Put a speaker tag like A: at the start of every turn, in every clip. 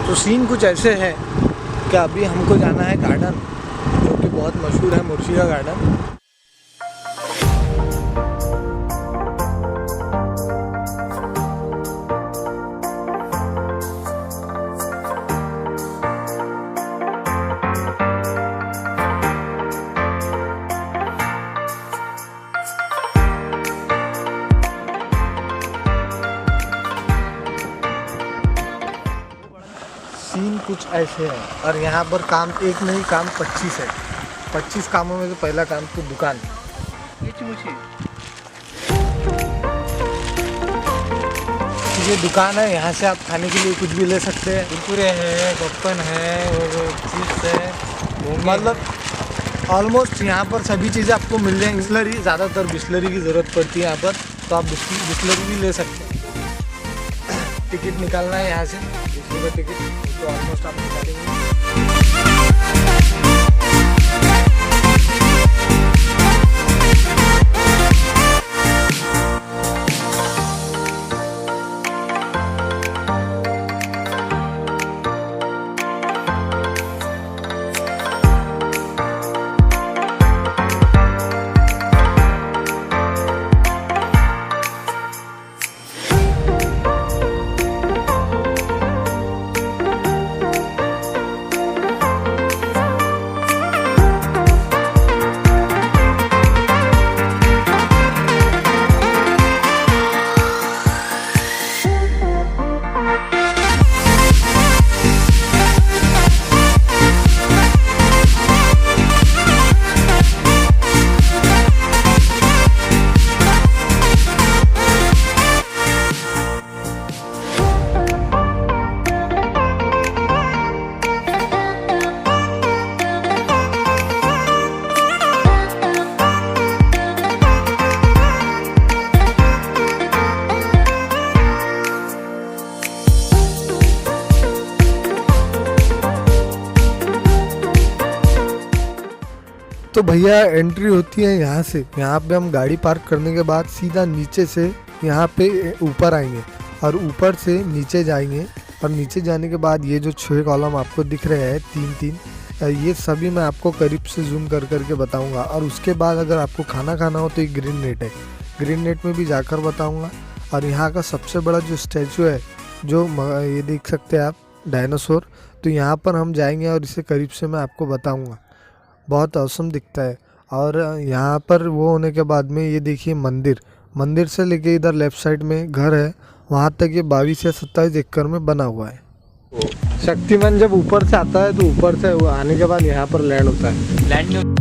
A: तो सीन कुछ ऐसे है कि अभी हमको जाना है गार्डन, जो कि बहुत मशहूर है, मोर्शी का गार्डन। सीन कुछ ऐसे है और यहाँ पर काम एक नहीं, काम 25 है। 25 कामों में से पहला काम तो दुकान। ये दुकान है, यहाँ से आप खाने के लिए कुछ भी ले सकते हैं। कुरकुरे है, पॉपकॉर्न है, और चिप्स है, मतलब ऑलमोस्ट यहाँ पर सभी चीज़ें आपको मिल जाएंगी। बिस्लरी, ज़्यादातर बिस्लरी की ज़रूरत पड़ती है यहाँ पर, तो आप बिस्लरी भी ले सकते हैं। टिकट निकालना है यहाँ से, 20 रुपये टिकट, तो ऑलमोस्ट आप निकालेंगे। तो भैया एंट्री होती है यहाँ से। यहाँ पे हम गाड़ी पार्क करने के बाद सीधा नीचे से यहाँ पे ऊपर आएंगे और ऊपर से नीचे जाएंगे, और नीचे जाने के बाद ये जो 6 कॉलम आपको दिख रहे हैं 3-3, ये सभी मैं आपको करीब से जूम कर करके बताऊंगा। और उसके बाद अगर आपको खाना खाना हो तो एक ग्रीन नेट है, ग्रीन नेट में भी जाकर बताऊँगा। और यहाँ का सबसे बड़ा जो स्टैचू है, जो ये देख सकते हैं आप, डायनासोर, तो यहाँ पर हम जाएंगे और इसे करीब से मैं आपको बताऊँगा। बहुत औसम दिखता है। और यहाँ पर वो होने के बाद में ये देखिए मंदिर, मंदिर से लेके इधर लेफ्ट साइड में घर है, वहाँ तक ये 22 या 27 एकड़ में बना हुआ है। शक्तिमान जब ऊपर से आता है तो ऊपर से आने के बाद यहाँ पर लैंड होता है। लैंड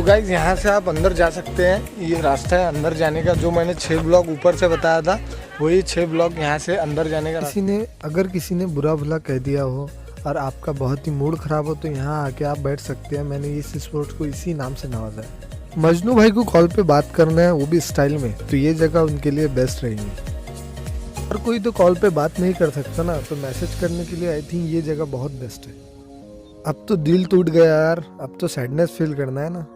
A: गाइज यहाँ से आप अंदर जा सकते हैं, ये रास्ता है अंदर जाने का। जो मैंने 6 ब्लॉक ऊपर से बताया था वही 6 ब्लॉक यहाँ से अंदर जाने का। अगर किसी ने बुरा भला कह दिया हो और आपका बहुत ही मूड खराब हो तो यहाँ आके आप बैठ सकते हैं। मैंने इस स्पोर्ट्स को इसी नाम से नवाजा है। मजनू भाई को कॉल पे बात करना है, वो भी स्टाइल में, तो ये जगह उनके लिए बेस्ट रहेंगी। और कोई तो कॉल पे बात नहीं कर सकता ना, तो मैसेज करने के लिए आई थिंक ये जगह बहुत बेस्ट है। अब तो दिल टूट गया यार, अब तो सैडनेस फील करना है ना।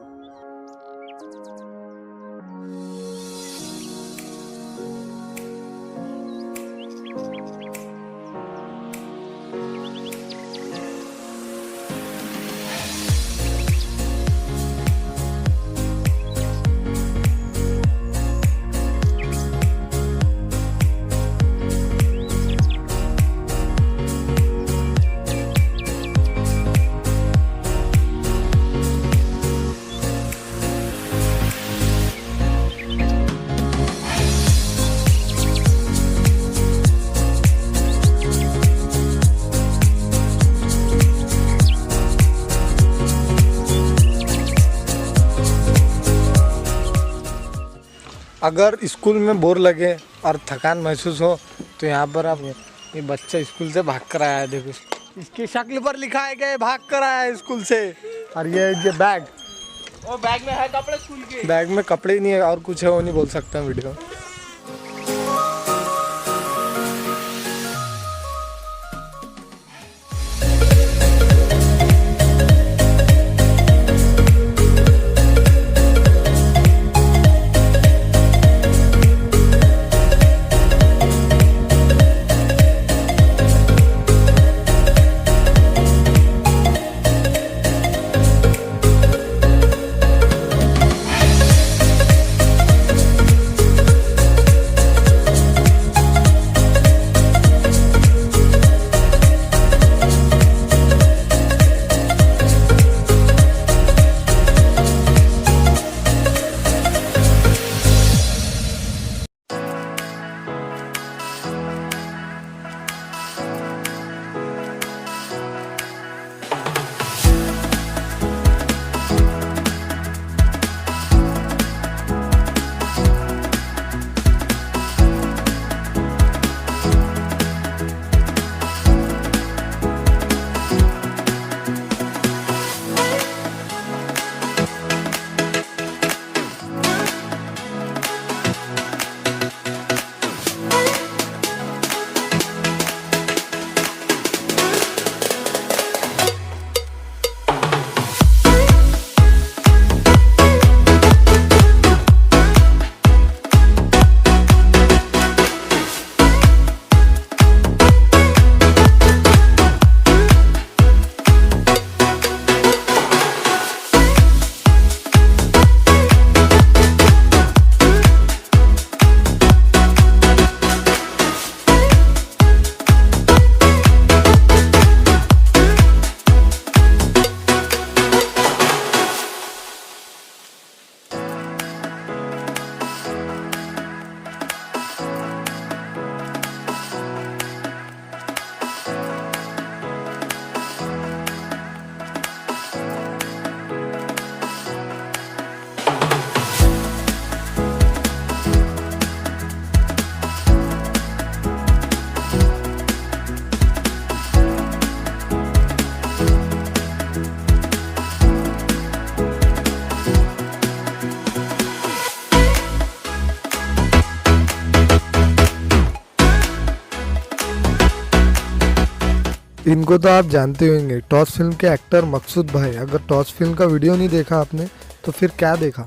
A: अगर स्कूल में बोर लगे और थकान महसूस हो तो यहाँ पर आप, ये बच्चा स्कूल से भाग कर आया है, देखो इसकी शक्ल पर लिखा है कि भाग कर आया है स्कूल से। और ये बैग,
B: वो बैग में है कपड़े स्कूल के।
A: बैग में कपड़े ही नहीं है और कुछ है वो नहीं बोल सकता वीडियो। इनको तो आप जानते होंगे, टॉस फिल्म के एक्टर मकसूद भाई। अगर टॉस फिल्म का वीडियो नहीं देखा आपने तो फिर क्या देखा।